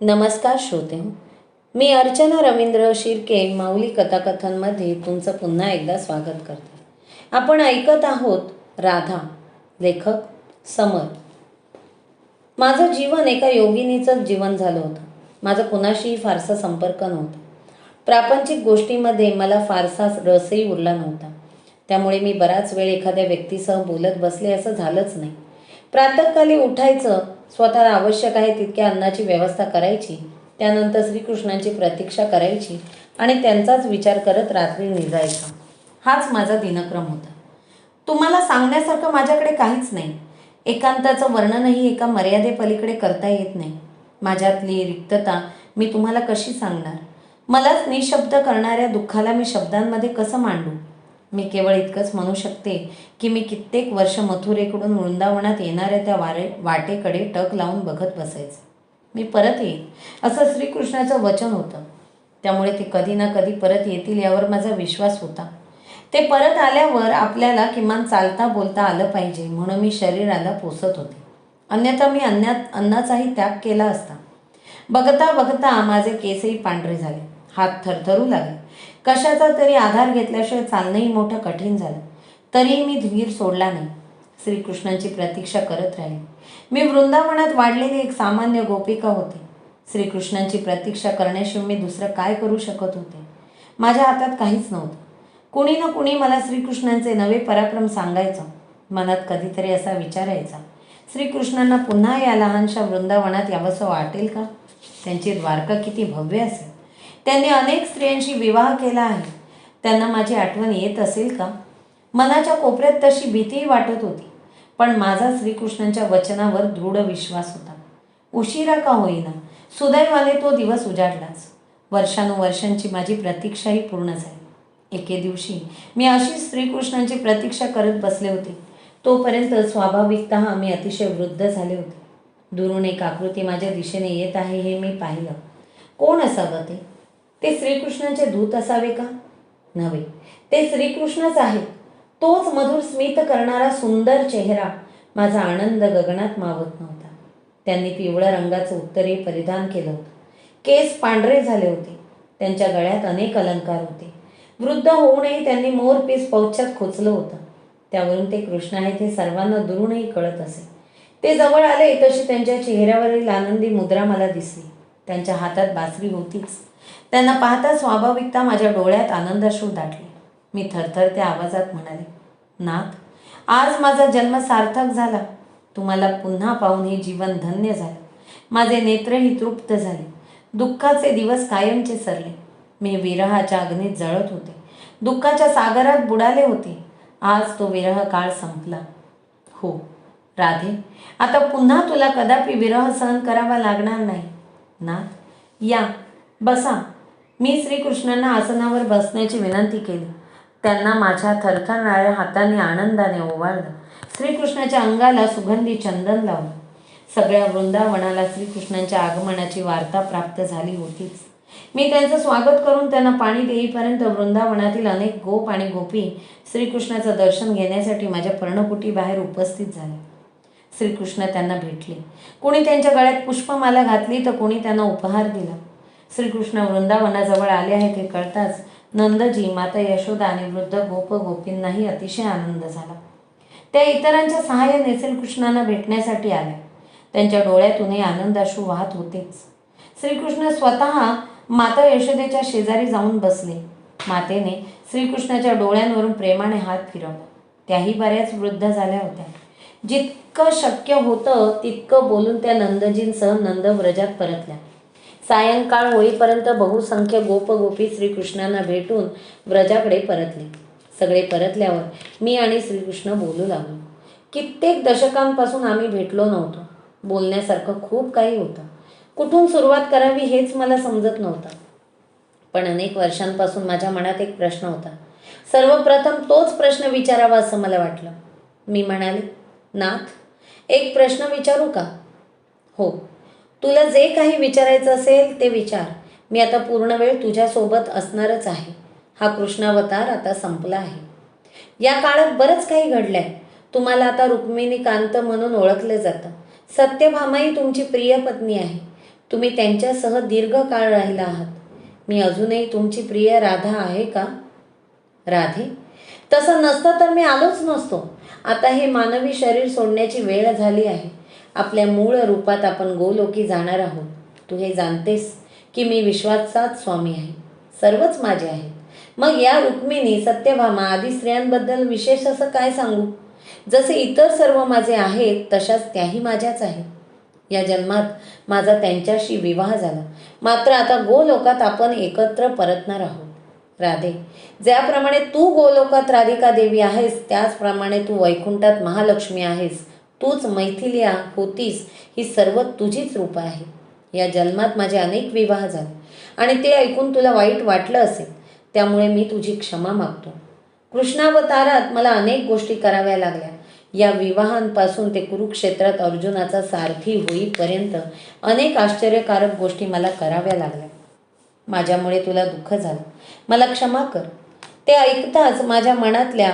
नमस्कार श्रोते, मी अर्चना रवींद्र शिर्के माऊली कथाकथनमध्ये तुमचं पुन्हा एकदा स्वागत करते. आपण ऐकत आहोत राधा, लेखक समर. माझं जीवन एका योगिनीचंच जीवन झालं होतं. माझं कुणाशीही फारसा संपर्क नव्हता. प्रापंचिक गोष्टीमध्ये मला फारसा रसही उरला नव्हता. त्यामुळे मी बराच वेळ एखाद्या व्यक्तीसह बोलत बसले असं झालंच नाही. प्रातःकाली उठायचं, स्वतःला आवश्यक आहे तितक्या अन्नाची व्यवस्था करायची, त्यानंतर श्रीकृष्णांची प्रतीक्षा करायची आणि त्यांचाच विचार करत रात्री निजायचा. हाच माझा दिनक्रम होता. तुम्हाला सांगण्यासारखं माझ्याकडे काहीच नाही. एकांताचं वर्णनही एका मर्यादेपलीकडे करता येत नाही. माझ्यातली रिक्तता मी तुम्हाला कशी सांगणार? मलाच निशब्द करणाऱ्या दुःखाला मी शब्दांमध्ये कसं मांडू? मी केवळ इतकंच म्हणू शकते की मी कित्येक वर्ष मथुरेकडून वृंदावनात येणाऱ्या त्या वाटेकडे टक लावून बघत बसायचे. मी परत येईन असं श्रीकृष्णाचं वचन होतं. त्यामुळे ते कधी ना कधी परत येतील यावर माझा विश्वास होता. ते परत आल्यावर आपल्याला किमान चालता बोलता आलं पाहिजे म्हणून मी शरीराला पोसत होते. अन्यथा मी अन्नाचाही त्याग केला असता. बघता बघता माझे केसही पांढरे झाले, हात थरथरू लागले. कशाचा तरी आधार घेतल्याशिवाय चालणंही मोठं कठीण झालं. तरीही मी धीर सोडला नाही. श्रीकृष्णांची प्रतीक्षा करत राहिले. मी वृंदावनात वाढलेली एक सामान्य गोपिका होते. श्रीकृष्णांची प्रतीक्षा करण्याशिवाय मी दुसरं काय करू शकत होते? माझ्या हातात काहीच नव्हतं. कुणी ना कुणी मला श्रीकृष्णांचे नवे पराक्रम सांगायचं. मनात कधीतरी असा विचार यायचा, श्रीकृष्णांना पुन्हा या लहानशा वृंदावनात यावंसं वाटेल का? त्यांची द्वारका किती भव्य असेल. त्यांनी अनेक स्त्रियांशी विवाह केला आहे. त्यांना माझी आठवण येत असेल का? मनाच्या कोपऱ्यात तशी भीतीही वाटत होती. पण माझा श्रीकृष्णांच्या वचनावर दृढ विश्वास होता. उशिरा का होईना, सुदैवाने तो दिवस उजाडलाच. वर्षानुवर्षांची माझी प्रतीक्षाही पूर्ण झाली. एके दिवशी मी अशीच श्रीकृष्णांची प्रतीक्षा करत बसले होते. तोपर्यंत स्वाभाविकतः मी अतिशय वृद्ध झाले होते. दुरून एक आकृती माझ्या दिशेने येत आहे हे मी पाहिलं. कोण असावं ते? ते श्रीकृष्णांचे दूत असावे का? नव्हे, ते श्रीकृष्णच आहेत. तोच मधुर स्मित करणारा सुंदर चेहरा. माझा आनंद गगनात मावत नव्हता. त्यांनी पिवळ्या रंगाचं उत्तरीय परिधान केलं होतं. केस पांढरे झाले होते. त्यांच्या गळ्यात अनेक अलंकार होते. वृद्ध होऊनही त्यांनी मोरपीस पौच्छात खोचलं होतं. त्यावरून ते कृष्ण आहेत हे सर्वांना दुरूनही कळत असे. ते जवळ आले तशी त्यांच्या चेहऱ्यावरील आनंदी मुद्रा मला दिसली. त्यांच्या हातात बासरी होतीच. त्यांना पाहता स्वाभाविकता माझ्या डोळ्यात आनंदाश्रू दाटले. मी थरथरत्या आवाजात म्हणाले, नाथ, आज माझा जन्म सार्थक झाला. तुम्हाला पुन्हा पाहून हे जीवन धन्य झालं. माझे नेत्रही तृप्त झाले. दुःखाचे दिवस कायमचे सरले. मी विरहाच्या अग्नीत जळत होते. दुःखाच्या सागरात बुडाले होते. आज तो विरह काळ संपला. हो राधे, आता पुन्हा तुला कदापि विरह सहन करावा लागणार नाही. नाथ, या, बसा. मी श्रीकृष्णांना आसनावर बसण्याची विनंती केली. त्यांना माझ्या थरथरणाऱ्या हातांनी आनंदाने ओवाळलं. श्रीकृष्णाच्या अंगाला सुगंधी चंदन लावलं. सगळ्या वृंदावनाला श्रीकृष्णांच्या आगमनाची वार्ता प्राप्त झाली होतीच. मी त्यांचं स्वागत करून त्यांना पाणी देईपर्यंत वृंदावनातील अनेक गोप आणि गोपी श्रीकृष्णाचं दर्शन घेण्यासाठी माझ्या पर्णकुटी बाहेर उपस्थित झाले. श्रीकृष्ण त्यांना भेटले. कोणी त्यांच्या गळ्यात पुष्पमाला घातली तर कोणी त्यांना उपहार दिला. श्रीकृष्ण वृंदावनाजवळ आले आहेत हे कळताच नंदजी, माता यशोदा आणि वृद्ध गोप गोपींनाही अतिशय आनंद झाला. त्या इतरांच्या सहाय्याने श्रीकृष्णांना भेटण्यासाठी आल्या. त्यांच्या डोळ्यातूनही आनंदाश्रू वाहत होतेच. श्रीकृष्ण स्वतः माता यशोदेच्या शेजारी जाऊन बसले. मातेने श्रीकृष्णाच्या डोळ्यांवरून प्रेमाने हात फिरवला. त्याही बऱ्याच वृद्ध झाल्या होत्या. जितकं शक्य होतं तितकं बोलून त्या नंदजींसह नंदव्रजात परतल्या. सायंकाळ होईपर्यंत बहुसंख्य गोपगोपी श्रीकृष्णांना भेटून व्रजाकडे परतले. सगळे परतल्यावर मी आणि श्रीकृष्ण बोलू लागलो. कित्येक दशकांपासून आम्ही भेटलो नव्हतो. बोलण्यासारखं खूप काही होतं. कुठून सुरुवात करावी हेच मला समजत नव्हतं. पण अनेक वर्षांपासून माझ्या मनात एक प्रश्न होता. सर्वप्रथम तोच प्रश्न विचारावा असं मला वाटलं. मी म्हणाले, नाथ, एक प्रश्न विचारू का? हो, तुला जे काही विचारायचं असेल ते विचार. मी आता पूर्ण वेळ तुझ्यासोबत असणारच आहे. हा कृष्णावतार आता संपला आहे. या काळात बरंच काही घडलंय. तुम्हाला आता रुक्मिणी कांत म्हणून ओळखले जातं. सत्यभामाही तुमची प्रिय पत्नी आहे. तुम्ही त्यांच्यासह दीर्घकाळ राहिला आहात. मी अजूनही तुमची प्रिय राधा आहे का? राधे, तसं नसतं तर मी आलोच नसतो. आता हे मानवी शरीर सोडण्याची वेळ झाली आहे. आपल्या मूळ रूपात आपण गोलोकी जाणार आहोत. तू हे जाणतेस की मी विश्वाचाच स्वामी आहे. सर्वच माझे आहे. मग या रुक्मिणी, सत्यभामा आदी स्त्रियांबद्दल विशेष असं काय सांगू? जसे इतर सर्व माझे आहेत तशाच त्याही माझ्याच आहेत. या जन्मात माझा त्यांच्याशी विवाह झाला, मात्र आता गोलोकात आपण एकत्र परतणार आहोत. राधे, ज्याप्रमाणे तू गोलोकात राधिका देवी आहेस त्याचप्रमाणे तू वैकुंठात महालक्ष्मी आहेस. तूच मैथिली होतीस. ही सर्व तुझीच रूप आहे. या जन्मात माझे अनेक विवाह झाले आणि ते ऐकून तुला वाईट वाटलं असेल, त्यामुळे मी तुझी क्षमा मागतो. कृष्णावतारात मला अनेक गोष्टी कराव्या लागल्या. या विवाहांपासून ते कुरुक्षेत्रात अर्जुनाचा सारथी होईपर्यंत अनेक आश्चर्यकारक गोष्टी मला कराव्या लागल्या. माझ्यामुळे तुला दुःख झालं. मला क्षमा कर. ते ऐकताच माझ्या मनातल्या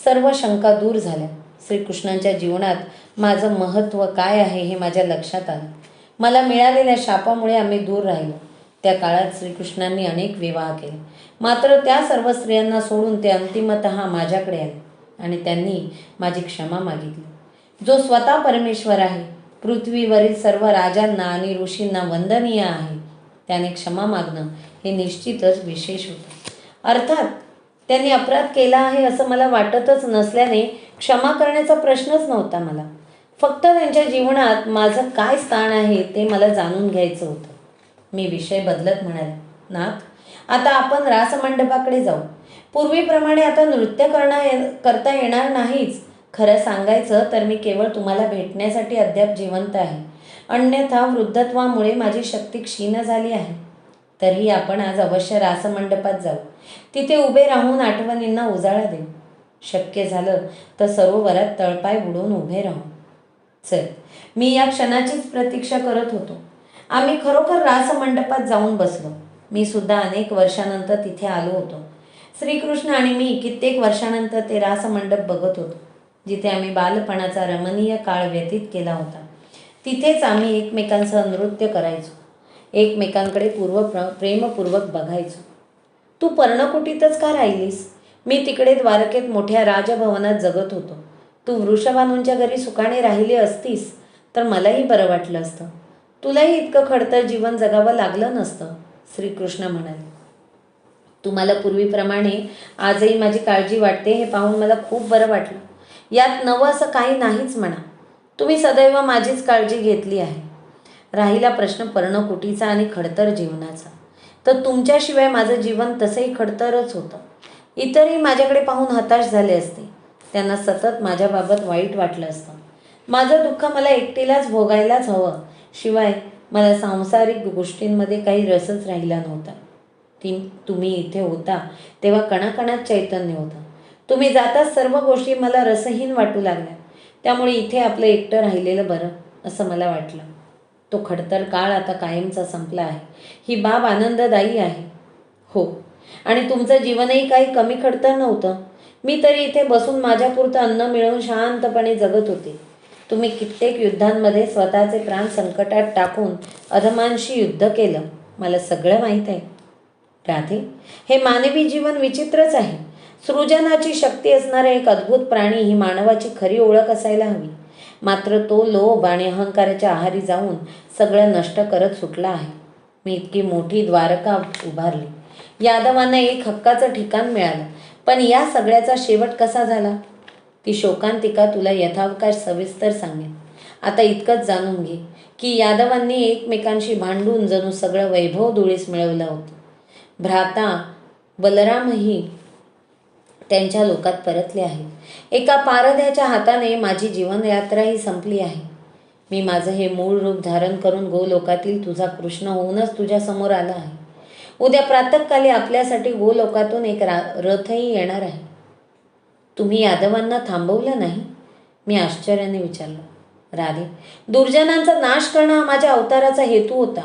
सर्व शंका दूर झाल्या. श्रीकृष्णांच्या जीवनात माझं महत्त्व काय आहे हे माझ्या लक्षात आलं. मला मिळालेल्या शापामुळे आम्ही दूर राहिलो. त्या काळात श्रीकृष्णांनी अनेक विवाह केले, मात्र त्या सर्व स्त्रियांना सोडून ते अंतिमतः माझ्याकडे आले आणि त्यांनी माझी क्षमा मागितली. जो स्वतः परमेश्वर आहे, पृथ्वीवरील सर्व राजांना आणि ऋषींना वंदनीय आहे, त्याने क्षमा मागणं हे निश्चितच विशेष होतं. अर्थात त्यांनी अपराध केला आहे असं मला वाटतच नसल्याने क्षमा करण्याचा प्रश्नच नव्हता मला. फक्त त्यांच्या जीवनात माझं काय स्थान आहे ते मला जाणून घ्यायचं होतं. मी विषय बदलत म्हणाले, नाथ, आता आपण रासमंडपाकडे जाऊ. पूर्वीप्रमाणे आता नृत्य करता येणार नाहीच. खरं सांगायचं तर मी केवळ तुम्हाला भेटण्यासाठी अद्याप जिवंत आहे. अन्यथा वृद्धत्वामुळे माझी शक्ती क्षीण झाली आहे. तरीही आपण आज अवश्य रासमंडपात जाऊ. तिथे उभे राहून आठवणींना उजाळा देऊ. शक्य झालं तर सरोवरात तळपाय बुडवून उभे राहू. चल, मी या क्षणाचीच प्रतीक्षा करत होतो. आम्ही खरोखर रासमंडपात जाऊन बसलो. मी सुद्धा अनेक वर्षानंतर तिथे आलो होतो. श्रीकृष्ण आणि मी कित्येक वर्षानंतर ते रासमंडप बघत होतो, जिथे आम्ही बालपणाचा रमणीय काळ व्यतीत केला होता. तिथेच आम्ही एकमेकांसह नृत्य करायचो, एकमेकांकडे प्रेमपूर्वक बघायचो. तू पर्णकुटीतच का राहिलीस? मी तिकडे द्वारकेत मोठ्या राजभवनात जगत होतो. तू वृषभानूंच्या घरी सुखाने राहिली असतीस तर मलाही बरं वाटलं असतं. तुलाही इतकं खडतर जीवन जगावं लागलं नसतं. श्रीकृष्ण म्हणाले, तुम्हाला पूर्वीप्रमाणे आजही माझी काळजी वाटते हे पाहून मला खूप बरं वाटलं. यात नवं असं काही नाहीच म्हणा. तुम्ही सदैव माझीच काळजी घेतली आहे. राहिला प्रश्न पर्णकुटीचा आणि खडतर जीवनाचा, तर तुमच्याशिवाय माझं जीवन तसंही खडतरच होतं. इतरही माझ्याकडे पाहून हताश झाले असते. त्यांना सतत माझ्याबाबत वाईट वाटलं असतं. माझं दुःख मला एकटीलाच भोगायलाच हवं. शिवाय मला सांसारिक गोष्टींमध्ये काही रसच राहिला नव्हता. तुम्ही इथे होता तेव्हा कणाकणात चैतन्य होतं. तुम्ही जाताच सर्व गोष्टी मला रसहीन वाटू लागल्या. त्यामुळे इथे आपलं एकटं राहिलेलं बरं असं मला वाटलं. तो खडतर काळ आता कायमचा संपला आहे. ही बाब आनंददायी आहे. हो, आणि तुमचं जीवनही काही कमी खडतर नव्हतं. मी तरी इथे बसून माझ्यापुरतं अन्न मिळवून शांतपणे जगत होते. तुम्ही कित्येक युद्धांमध्ये स्वतःचे प्राण संकटात टाकून अधमांशी युद्ध केलं. मला सगळं माहीत आहे. राधे, हे मानवी जीवन विचित्रच आहे. सृजनाची शक्ती असणारा एक अद्भुत प्राणी ही मानवाची खरी ओळख असायला हवी. मात्र तो लोभ आणि अहंकाराच्या आहारी जाऊन सगळं नष्ट करत सुटला आहे. मी इतकी मोठी द्वारका उभारली. यादवांना एक हक्काचं ठिकाण मिळालं, पण या सगळ्याचा शेवट कसा झाला? ती शोकांतिका तुला यथावकाश सविस्तर सांगेन. आता इतकंच जाणून घे की यादवांनी एकमेकांशी भांडून जणू सगळं वैभव धुळीस मिळवलं होतं. भ्राता बलरामही त्यांच्या लोकात परतले आहे. एका पारध्याच्या हाताने माझी जीवनयात्राही संपली आहे. मी माझं हे मूळ रूप धारण करून गोलोकातील तुझा कृष्ण होऊनच तुझ्या समोर आला आहे. उद्या प्रातःकाली आपल्यासाठी गोलोकातून एक रथही येणार आहे. तुम्ही यादवांना थांबवलं नाही? मी आश्चर्याने विचारलं. राधे, दुर्जनांचा नाश करणं हा माझ्या अवताराचा हेतू होता.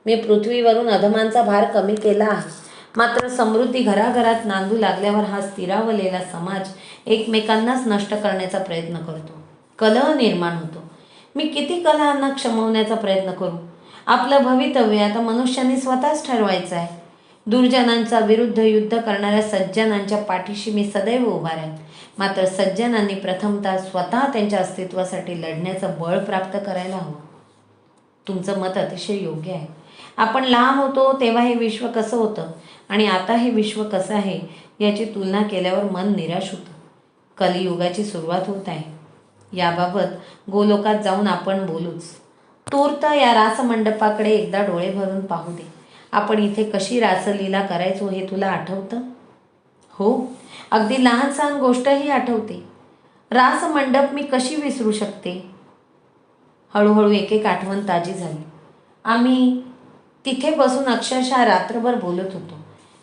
मी पृथ्वीवरून अधमांचा भार कमी केला आहे. मात्र समृद्धी घराघरात नांदू लागल्यावर हा स्थिरावलेला समाज एकमेकांनाच नष्ट करण्याचा प्रयत्न करतो. कलह निर्माण होतो. मी किती कलहांना क्षमवण्याचा प्रयत्न करू? आपलं भवितव्य आता मनुष्याने स्वतःच ठरवायचं आहे. दुर्जनांचा विरुद्ध युद्ध करणाऱ्या सज्जनांच्या पाठीशी मी सदैव उभा राहीन. मात्र सज्जनांनी प्रथमतः स्वतः त्यांच्या अस्तित्वासाठी लढण्याचं बळ प्राप्त करायला हवं. तुमचं मत अतिशय योग्य आहे. आपण लहान होतो तेव्हा हे विश्व कसं होतं आणि आता हे विश्व कसं आहे याची तुलना केल्यावर मन निराश होतं. कलियुगाची सुरुवात होत आहे. याबाबत गोलोकात जाऊन आपण बोलूच. तूर्त या रासमंडपाकडे एकदा डोळे भरून पाहू दे. आपण इथे कशी रासलीला करायचो हे तुला आठवतं? हो, अगदी लहान सहान गोष्टही आठवते. रासमंडप मी कशी विसरू शकते? हळूहळू एक एक आठवण ताजी झाली. आम्ही तिथे बसून अक्षरशः रात्रभर बोलत होतो.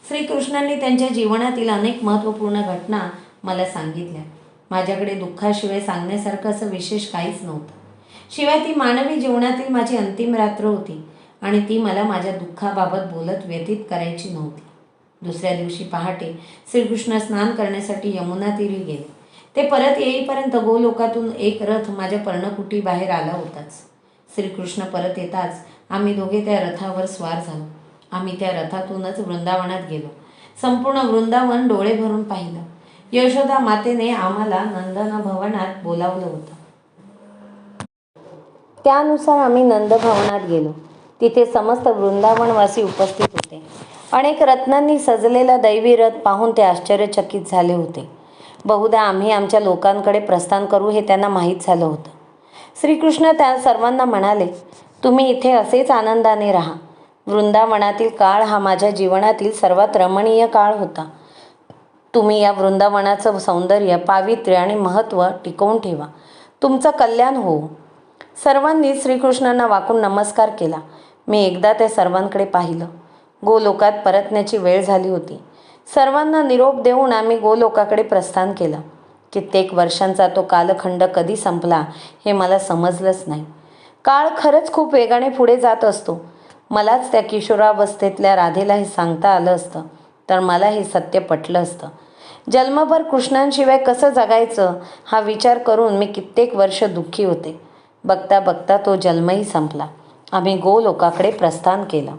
श्रीकृष्णांनी त्यांच्या जीवनातील अनेक महत्त्वपूर्ण घटना मला सांगितल्या. माझ्याकडे दुःखाशिवाय सांगण्यासारखं असं विशेष काहीच नव्हतं. शिवाय ती मानवी जीवनातील माझी अंतिम रात्र होती आणि ती मला माझ्या दुःखाबाबत बोलत व्यतीत करायची नव्हती. दुसऱ्या दिवशी पहाटे श्रीकृष्ण स्नान करण्यासाठी यमुना तीरी गेले. ते परत येईपर्यंत गोलोकातून एक रथ माझ्या पर्णकुटी बाहेर आला होताच. श्रीकृष्ण परत येताच आम्ही दोघे त्या रथावर स्वार झालो. आम्ही त्या रथातूनच वृंदावनात गेलो. संपूर्ण वृंदावन डोळे भरून पाहिलं. यशोदा मातेने आम्हाला नंदन भवनात बोलावलं होतं. त्यानुसार आम्ही नंदभवनात गेलो. तिथे समस्त वृंदावनवासी उपस्थित होते. अनेक रत्नांनी सजलेला दैवी रथ पाहून ते आश्चर्यचकित झाले होते. बहुधा आम्ही आमच्या लोकांकडे प्रस्थान करू हे त्यांना माहीत झालं होतं. श्रीकृष्ण त्या सर्वांना म्हणाले, तुम्ही इथे असेच आनंदाने राहा. वृंदावनातील काळ हा माझ्या जीवनातील सर्वात रमणीय काळ होता. तुम्ही या वृंदावनाचं सौंदर्य, पावित्र्य आणि महत्त्व टिकवून ठेवा. तुमचं कल्याण होवो. सर्वांनी श्रीकृष्णांना वाकून नमस्कार केला. मी एकदा त्या सर्वांकडे पाहिलं. गोलोकात परतण्याची वेळ झाली होती. सर्वांना निरोप देऊन आम्ही गोलोकाकडे प्रस्थान केलं. कित्येक वर्षांचा तो कालखंड कधी संपला हे मला समजलंच नाही. काळ खरंच खूप वेगाने पुढे जात असतो. मलाच त्या किशोरावस्थेतल्या राधेला हे सांगता आलं असतं तर मला हे सत्य पटलं असतं. जन्मभर कृष्णांशिवाय कसं जगायचं हा विचार करून मी कित्येक वर्ष दुःखी होते. बघता बघता तो जन्मही संपला. आम्ही गोलोकाकडे प्रस्थान केलं.